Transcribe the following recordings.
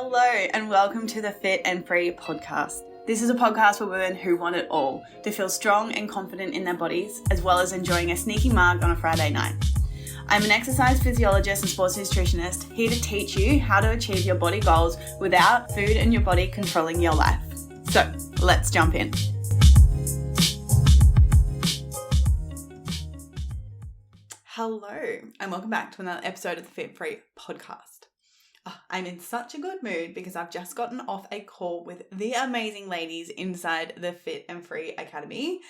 Hello and welcome to the Fit and Free podcast. This is a podcast for women who want it all, to feel strong and confident in their bodies, as well as enjoying a sneaky mug on a Friday night. I'm an exercise physiologist and sports nutritionist, here to teach you how to achieve your body goals without food and your body controlling your life. So let's jump in. Hello and welcome back to another episode of the Fit and Free podcast. I'm in such a good mood because I've just gotten off a call with the amazing ladies inside the Fit and Free Academy.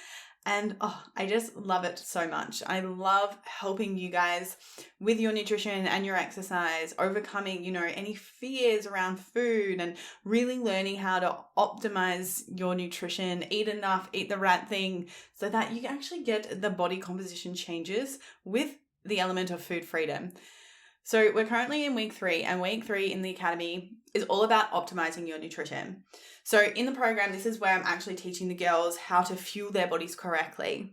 And I just love it so much. I love helping you guys with your nutrition and your exercise, overcoming, any fears around food and really learning how to optimize your nutrition, eat enough, eat the right thing so that you actually get the body composition changes with the element of food freedom. So we're currently in week 3, and week 3 in the academy is all about optimizing your nutrition. So in the program, this is where I'm actually teaching the girls how to fuel their bodies correctly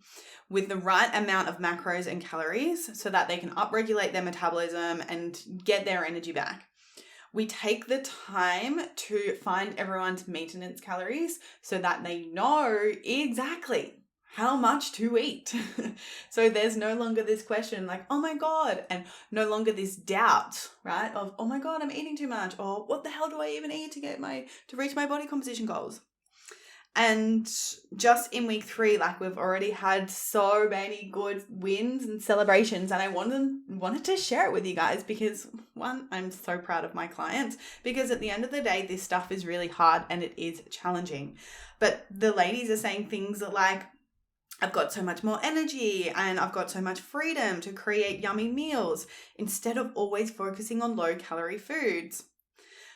with the right amount of macros and calories so that they can upregulate their metabolism and get their energy back. We take the time to find everyone's maintenance calories so that they know exactly how much to eat. So there's no longer this question like, oh my God, and no longer this doubt, right? Of, oh my God, I'm eating too much, or what the hell do I even eat to reach my body composition goals? And just in week 3, we've already had so many good wins and celebrations, and I wanted to share it with you guys because, one, I'm so proud of my clients because at the end of the day, this stuff is really hard and it is challenging. But the ladies are saying things like, I've got so much more energy and I've got so much freedom to create yummy meals instead of always focusing on low calorie foods.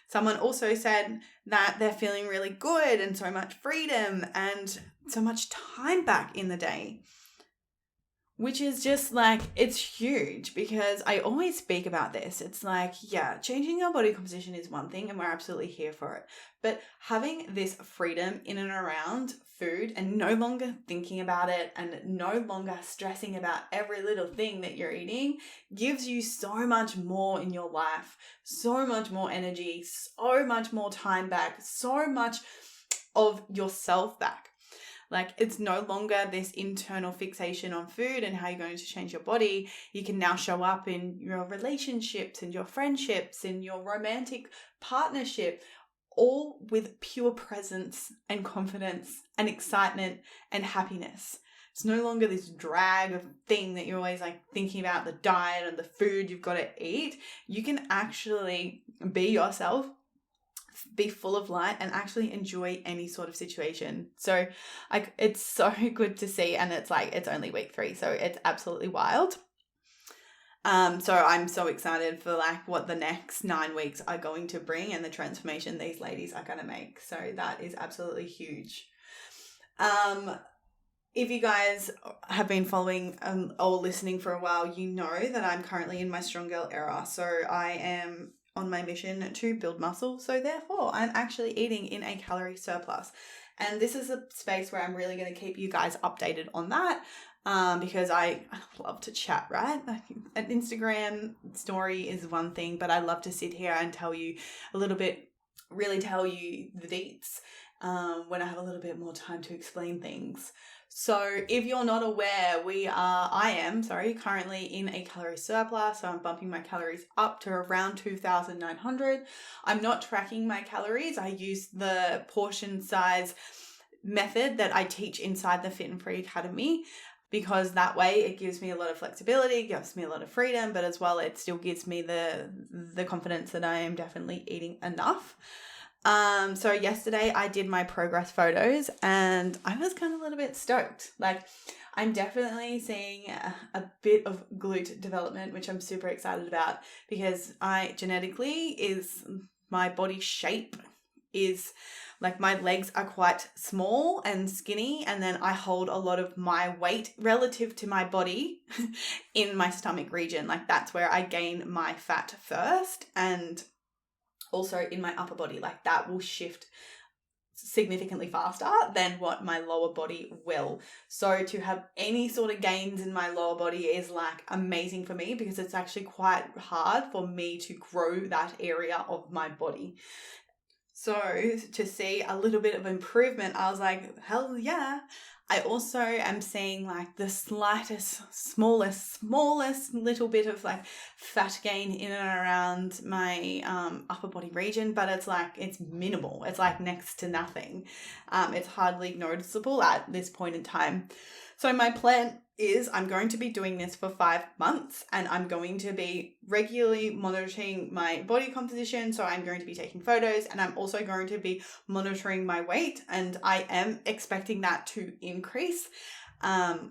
Someone also said that they're feeling really good and so much freedom and so much time back in the day, which is just it's huge because I always speak about this. It's changing our body composition is one thing and we're absolutely here for it. But having this freedom in and around food and no longer thinking about it and no longer stressing about every little thing that you're eating gives you so much more in your life, so much more energy, so much more time back, so much of yourself back. It's no longer this internal fixation on food and how you're going to change your body. You can now show up in your relationships and your friendships and your romantic partnership, all with pure presence and confidence and excitement and happiness. It's no longer this drag of thing that you're always thinking about the diet and the food you've got to eat. You can actually be yourself, be full of light and actually enjoy any sort of situation. So it's so good to see, and it's only week 3, so it's absolutely wild. So I'm so excited for what the next 9 weeks are going to bring and the transformation these ladies are going to make. So that is absolutely huge. If you guys have been following or listening for a while, you know that I'm currently in my strong girl era. So I am on my mission to build muscle. So therefore, I'm actually eating in a calorie surplus. And this is a space where I'm really going to keep you guys updated on that because I love to chat, right? An Instagram story is one thing, but I love to sit here and tell you a little bit, really tell you the deets when I have a little bit more time to explain things. So if you're not aware, I am currently in a calorie surplus. So I'm bumping my calories up to around 2,900. I'm not tracking my calories. I use the portion size method that I teach inside the Fit and Free Academy because that way it gives me a lot of flexibility, gives me a lot of freedom, but as well, it still gives me the confidence that I am definitely eating enough. So yesterday I did my progress photos and I was kind of a little bit stoked. I'm definitely seeing a bit of glute development, which I'm super excited about because my body shape is my legs are quite small and skinny, and then I hold a lot of my weight relative to my body in my stomach region. That's where I gain my fat first, and also in my upper body. That will shift significantly faster than what my lower body will. So to have any sort of gains in my lower body is like amazing for me, because it's actually quite hard for me to grow that area of my body. So to see a little bit of improvement, I was like, hell yeah. I also am seeing like the smallest little bit of like fat gain in and around my upper body region, but it's minimal. It's like next to nothing. It's hardly noticeable at this point in time. So my plan is I'm going to be doing this for 5 months, and I'm going to be regularly monitoring my body composition. So I'm going to be taking photos, and I'm also going to be monitoring my weight, and I am expecting that to increase,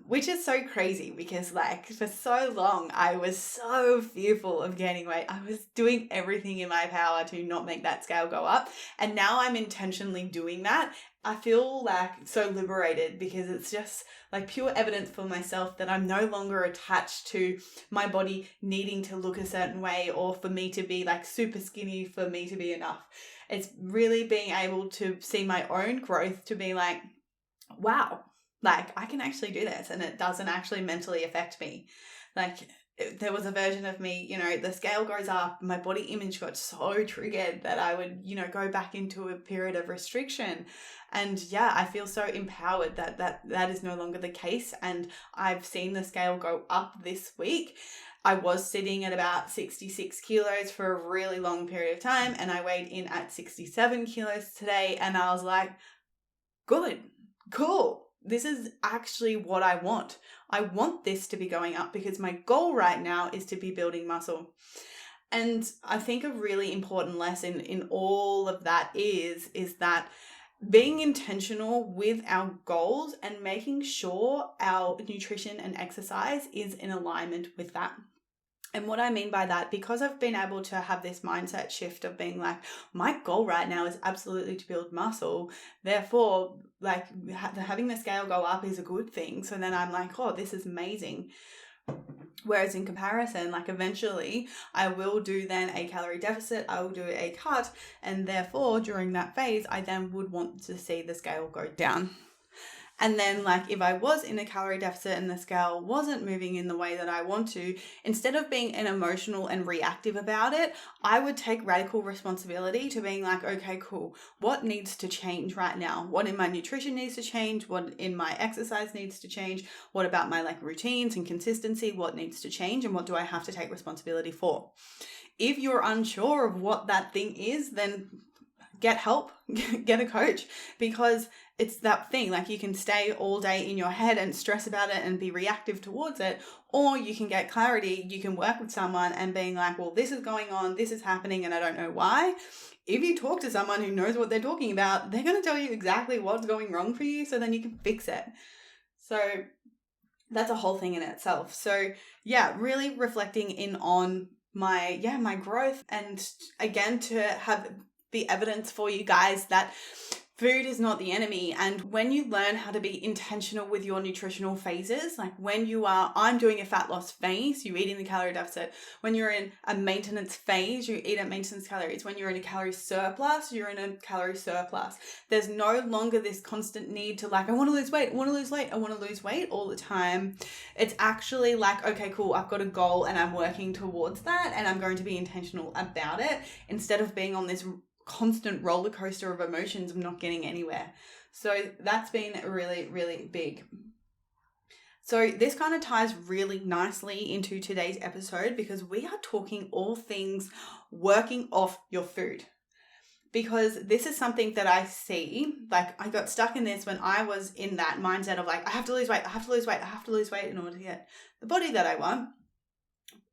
which is so crazy because like for so long I was so fearful of gaining weight. I was doing everything in my power to not make that scale go up, and now I'm intentionally doing that. I feel like so liberated because it's just like pure evidence for myself that I'm no longer attached to my body needing to look a certain way, or for me to be like super skinny for me to be enough. It's really being able to see my own growth, to be like, wow, like I can actually do this, and it doesn't actually mentally affect me. Like there was a version of me, you know, the scale goes up, my body image got so triggered that I would, you know, go back into a period of restriction. And yeah, I feel so empowered that is no longer the case. And I've seen the scale go up this week. I was sitting at about 66 kilos for a really long period of time, and I weighed in at 67 kilos today. And I was like, good, cool. This is actually what I want. I want this to be going up because my goal right now is to be building muscle. And I think a really important lesson in all of that is that being intentional with our goals and making sure our nutrition and exercise is in alignment with that. And what I mean by that, because I've been able to have this mindset shift of being like, my goal right now is absolutely to build muscle. Therefore, like having the scale go up is a good thing. So then I'm like, oh, this is amazing. Whereas in comparison, like eventually I will do then a calorie deficit, I will do a cut, and therefore during that phase, I then would want to see the scale go down. And then like if I was in a calorie deficit and the scale wasn't moving in the way that I want to, instead of being an emotional and reactive about it, I would take radical responsibility to being like, okay, cool. What needs to change right now? What in my nutrition needs to change? What in my exercise needs to change? What about my like routines and consistency? What needs to change? And what do I have to take responsibility for? If you're unsure of what that thing is, then get help, get a coach, because it's that thing. Like you can stay all day in your head and stress about it and be reactive towards it, or you can get clarity. You can work with someone and being like, well, this is going on, this is happening, and I don't know why. If you talk to someone who knows what they're talking about, they're going to tell you exactly what's going wrong for you, so then you can fix it. So that's a whole thing in itself. So yeah, really reflecting in on my growth, and again, to have the evidence for you guys that food is not the enemy. And when you learn how to be intentional with your nutritional phases, like when I'm doing a fat loss phase, you eat in the calorie deficit. When you're in a maintenance phase, you eat at maintenance calories. When you're in a calorie surplus, you're in a calorie surplus. There's no longer this constant need to like, I want to lose weight, I want to lose weight, I want to lose weight all the time. It's actually like, okay, cool, I've got a goal and I'm working towards that, and I'm going to be intentional about it, instead of being on this constant roller coaster of emotions of not getting anywhere. So that's been really, really big. So this kind of ties really nicely into today's episode, because we are talking all things working off your food. Because this is something that I see, like I got stuck in this when I was in that mindset of like, I have to lose weight, I have to lose weight, I have to lose weight in order to get the body that I want.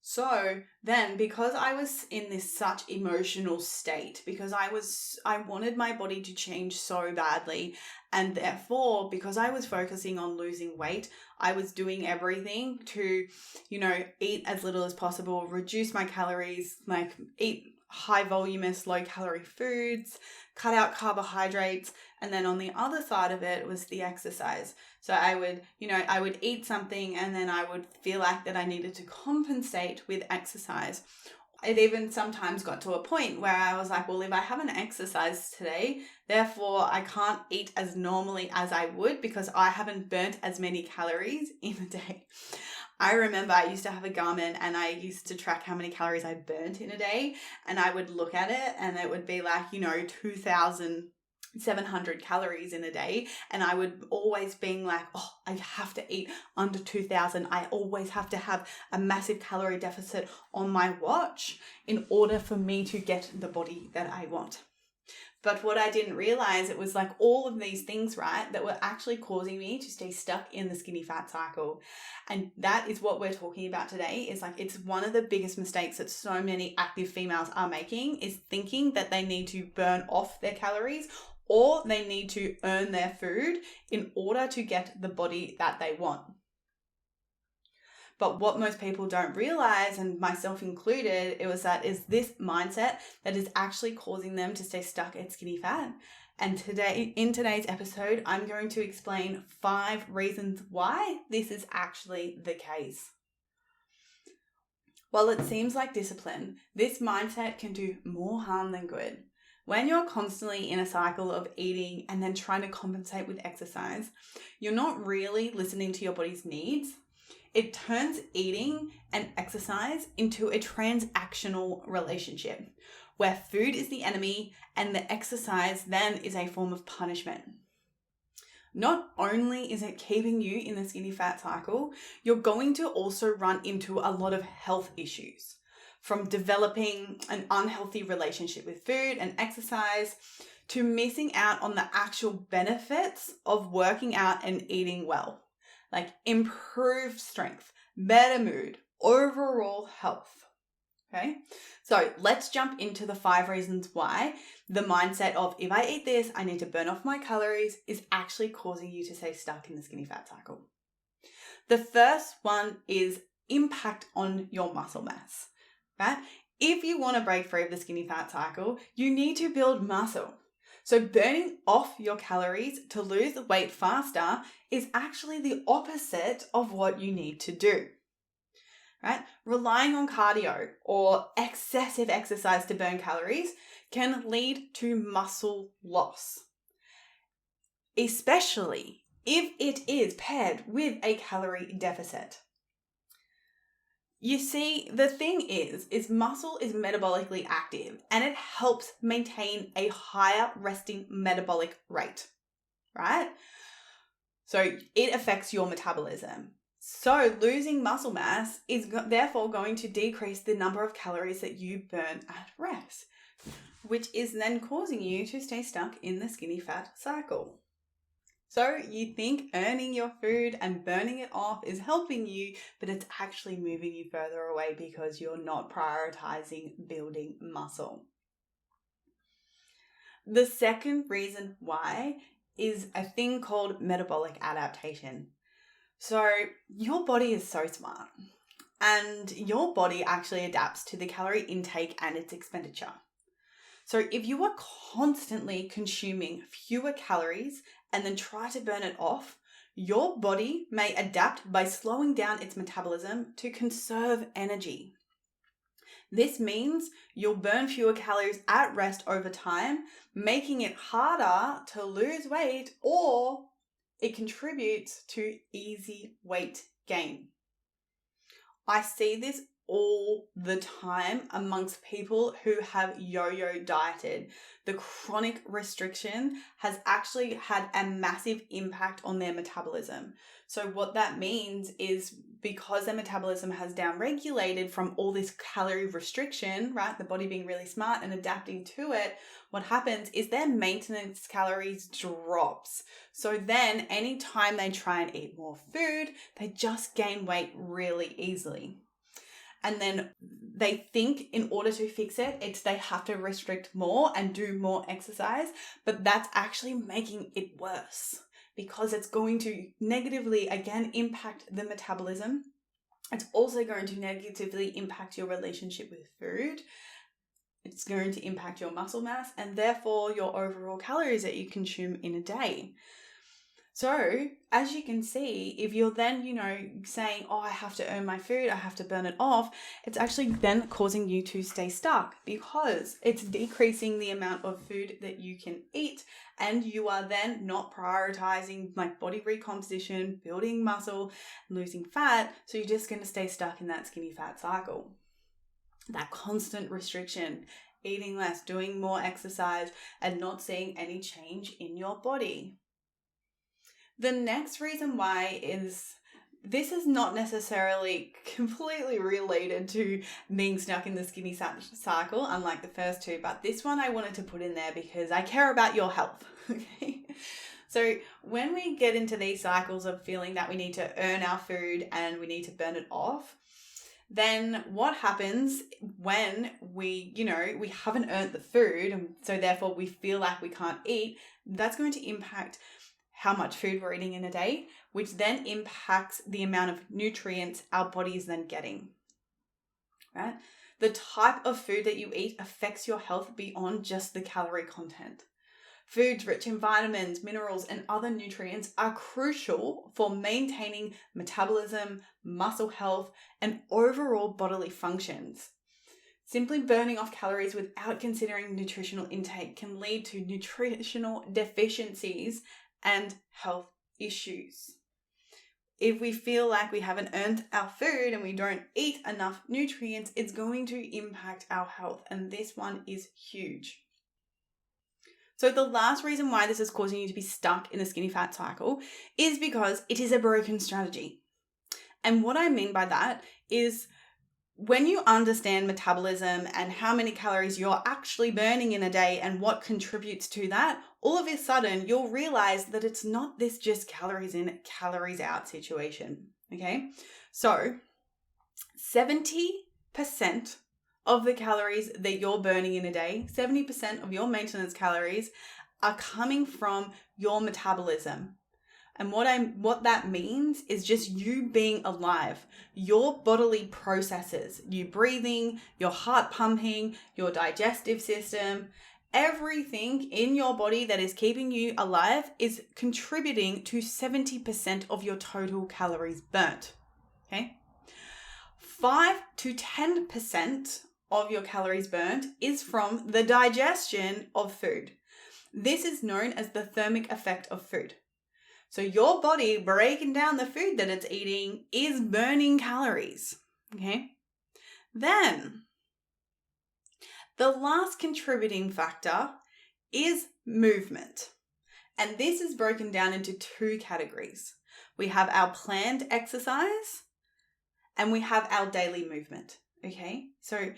So then, because I was in this such emotional state, because I wanted my body to change so badly, and therefore, because I was focusing on losing weight, I was doing everything to, eat as little as possible, reduce my calories, like eat high voluminous, low calorie foods, cut out carbohydrates. And then on the other side of it was the exercise. So I would eat something and then I would feel like that I needed to compensate with exercise. it even sometimes got to a point where I was like, well, if I haven't exercised today, therefore I can't eat as normally as I would because I haven't burnt as many calories in a day. I remember I used to have a Garmin and I used to track how many calories I burnt in a day, and I would look at it and it would be like, 2,700 calories in a day, and I would always being like, oh, I have to eat under 2,000. I always have to have a massive calorie deficit on my watch in order for me to get the body that I want. But what I didn't realize, it was like all of these things, right, that were actually causing me to stay stuck in the skinny fat cycle. And that is what we're talking about today. Is like, it's one of the biggest mistakes that so many active females are making, is thinking that they need to burn off their calories or they need to earn their food in order to get the body that they want. But what most people don't realize, and myself included, it was that is this mindset that is actually causing them to stay stuck at skinny fat. And in today's episode, I'm going to explain 5 reasons why this is actually the case. While it seems like discipline, this mindset can do more harm than good. When you're constantly in a cycle of eating and then trying to compensate with exercise, you're not really listening to your body's needs. It turns eating and exercise into a transactional relationship where food is the enemy and the exercise then is a form of punishment. Not only is it keeping you in the skinny fat cycle, you're going to also run into a lot of health issues, from developing an unhealthy relationship with food and exercise to missing out on the actual benefits of working out and eating well. Like improved strength, better mood, overall health. Okay, so let's jump into the 5 reasons why the mindset of if I eat this, I need to burn off my calories is actually causing you to stay stuck in the skinny fat cycle. The first one is impact on your muscle mass. Right? If you want to break free of the skinny fat cycle, you need to build muscle. So burning off your calories to lose weight faster is actually the opposite of what you need to do, right? Relying on cardio or excessive exercise to burn calories can lead to muscle loss, especially if it is paired with a calorie deficit. You see, the thing is muscle is metabolically active and it helps maintain a higher resting metabolic rate, right? So it affects your metabolism. So losing muscle mass is therefore going to decrease the number of calories that you burn at rest, which is then causing you to stay stuck in the skinny fat cycle. So you think earning your food and burning it off is helping you, but it's actually moving you further away because you're not prioritizing building muscle. The second reason why is a thing called metabolic adaptation. So your body is so smart, and your body actually adapts to the calorie intake and its expenditure. So if you are constantly consuming fewer calories and then try to burn it off, your body may adapt by slowing down its metabolism to conserve energy. This means you'll burn fewer calories at rest over time, making it harder to lose weight, or it contributes to easy weight gain. I see this all the time amongst people who have yo-yo dieted. The chronic restriction has actually had a massive impact on their metabolism. So what that means is because their metabolism has downregulated from all this calorie restriction, right? The body being really smart and adapting to it, what happens is their maintenance calories drops. So then anytime they try and eat more food, they just gain weight really easily. And then they think in order to fix it, they have to restrict more and do more exercise, but that's actually making it worse because it's going to negatively, again, impact the metabolism. It's also going to negatively impact your relationship with food. It's going to impact your muscle mass and therefore your overall calories that you consume in a day. So as you can see, if you're then, saying, oh, I have to earn my food, I have to burn it off, it's actually then causing you to stay stuck because it's decreasing the amount of food that you can eat, and you are then not prioritizing like body recomposition, building muscle, losing fat. So you're just going to stay stuck in that skinny fat cycle. That constant restriction, eating less, doing more exercise, and not seeing any change in your body. The next reason why is this is not necessarily completely related to being stuck in the skinny cycle, unlike the first two, but this one I wanted to put in there because I care about your health. Okay. So when we get into these cycles of feeling that we need to earn our food and we need to burn it off, then what happens when we haven't earned the food, and so therefore we feel like we can't eat, that's going to impact how much food we're eating in a day, which then impacts the amount of nutrients our body is then getting, right? The type of food that you eat affects your health beyond just the calorie content. Foods rich in vitamins, minerals, and other nutrients are crucial for maintaining metabolism, muscle health, and overall bodily functions. Simply burning off calories without considering nutritional intake can lead to nutritional deficiencies and health issues. If we feel like we haven't earned our food and we don't eat enough nutrients, it's going to impact our health, and this one is huge. So the last reason why this is causing you to be stuck in the skinny fat cycle is because it is a broken strategy. And what I mean by that is when you understand metabolism and how many calories you're actually burning in a day and what contributes to that, all of a sudden you'll realize that it's not this just calories in, calories out situation. Okay. So 70% of the calories that you're burning in a day, 70% of your maintenance calories are coming from your metabolism. And what that means is just you being alive, your bodily processes, you breathing, your heart pumping, your digestive system, everything in your body that is keeping you alive is contributing to 70% of your total calories burnt. Okay? 5 to 10% of your calories burnt is from the digestion of food. This is known as the thermic effect of food. So your body breaking down the food that it's eating is burning calories, okay? Then, the last contributing factor is movement. And this is broken down into two categories. We have our planned exercise and we have our daily movement, okay? So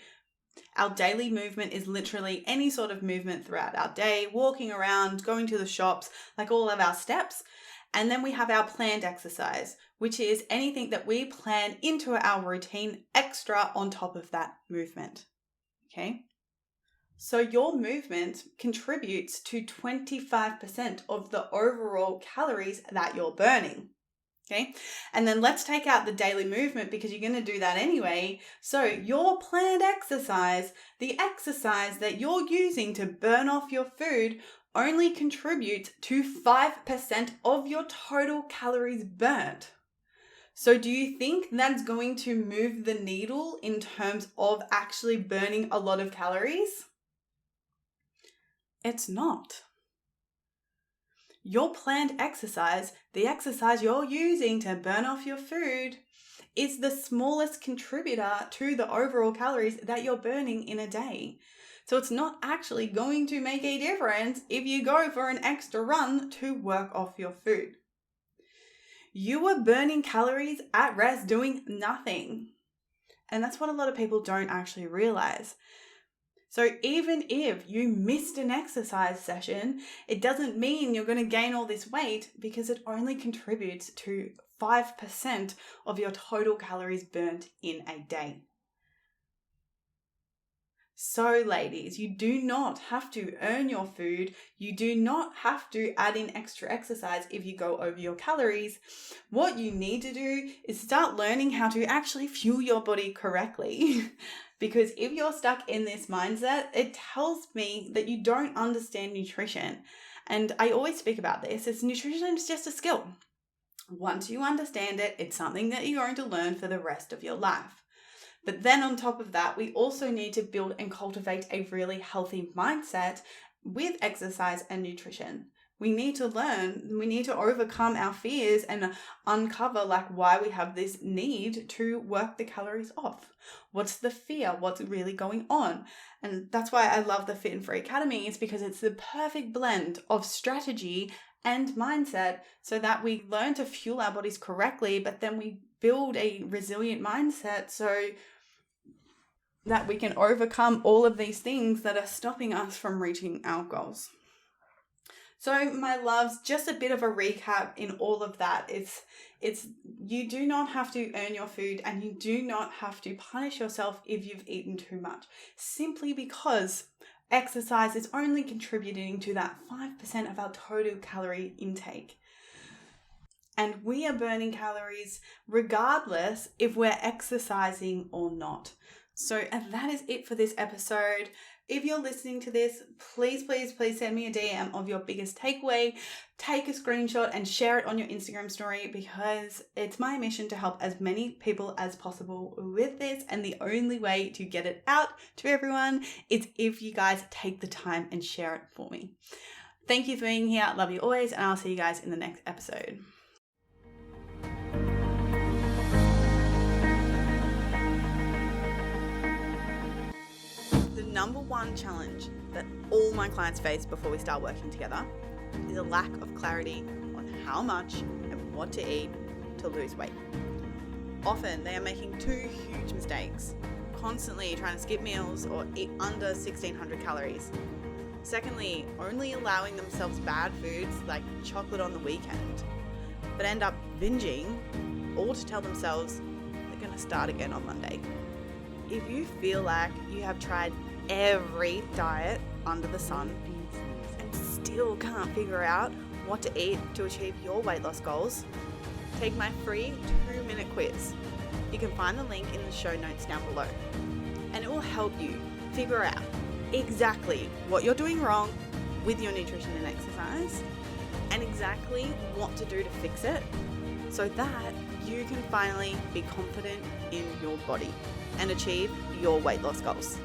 our daily movement is literally any sort of movement throughout our day, walking around, going to the shops, like all of our steps. And then we have our planned exercise, which is anything that we plan into our routine extra on top of that movement. Okay? So your movement contributes to 25% of the overall calories that you're burning. Okay? And then let's take out the daily movement because you're going to do that anyway. So your planned exercise, the exercise that you're using to burn off your food, only contributes to 5% of your total calories burnt. So do you think that's going to move the needle in terms of actually burning a lot of calories? It's not. Your planned exercise, the exercise you're using to burn off your food, is the smallest contributor to the overall calories that you're burning in a day. So it's not actually going to make a difference if you go for an extra run to work off your food. You are burning calories at rest doing nothing. And that's what a lot of people don't actually realize. So even if you missed an exercise session, it doesn't mean you're going to gain all this weight because it only contributes to 5% of your total calories burnt in a day. So ladies, you do not have to earn your food. You do not have to add in extra exercise if you go over your calories. What you need to do is start learning how to actually fuel your body correctly. Because if you're stuck in this mindset, it tells me that you don't understand nutrition. And I always speak about this, is nutrition is just a skill. Once you understand it, it's something that you're going to learn for the rest of your life. But then on top of that, we also need to build and cultivate a really healthy mindset with exercise and nutrition. We need to learn, we need to overcome our fears and uncover why we have this need to work the calories off. What's the fear? What's really going on? And that's why I love the Fit and Free Academy, is because it's the perfect blend of strategy and mindset so that we learn to fuel our bodies correctly, but then we build a resilient mindset so that we can overcome all of these things that are stopping us from reaching our goals. So my loves, just a bit of a recap in all of that. It's you do not have to earn your food, and you do not have to punish yourself if you've eaten too much, simply because exercise is only contributing to that 5% of our total calorie intake. And we are burning calories regardless if we're exercising or not. So, and that is it for this episode. If you're listening to this, please send me a DM of your biggest takeaway. Take a screenshot and share it on your Instagram story, because it's my mission to help as many people as possible with this. And the only way to get it out to everyone is if you guys take the time and share it for me. Thank you for being here. Love you always. And I'll see you guys in the next episode. Number one challenge that all my clients face before we start working together is a lack of clarity on how much and what to eat to lose weight. Often they are making two huge mistakes: constantly trying to skip meals or eat under 1,600 calories. Secondly, only allowing themselves bad foods like chocolate on the weekend, but end up binging, all to tell themselves they're going to start again on Monday. If you feel like you have tried every diet under the sun and still can't figure out what to eat to achieve your weight loss goals, take my free 2-minute quiz. You can find the link in the show notes down below, and it will help you figure out exactly what you're doing wrong with your nutrition and exercise, and exactly what to do to fix it, so that you can finally be confident in your body and achieve your weight loss goals.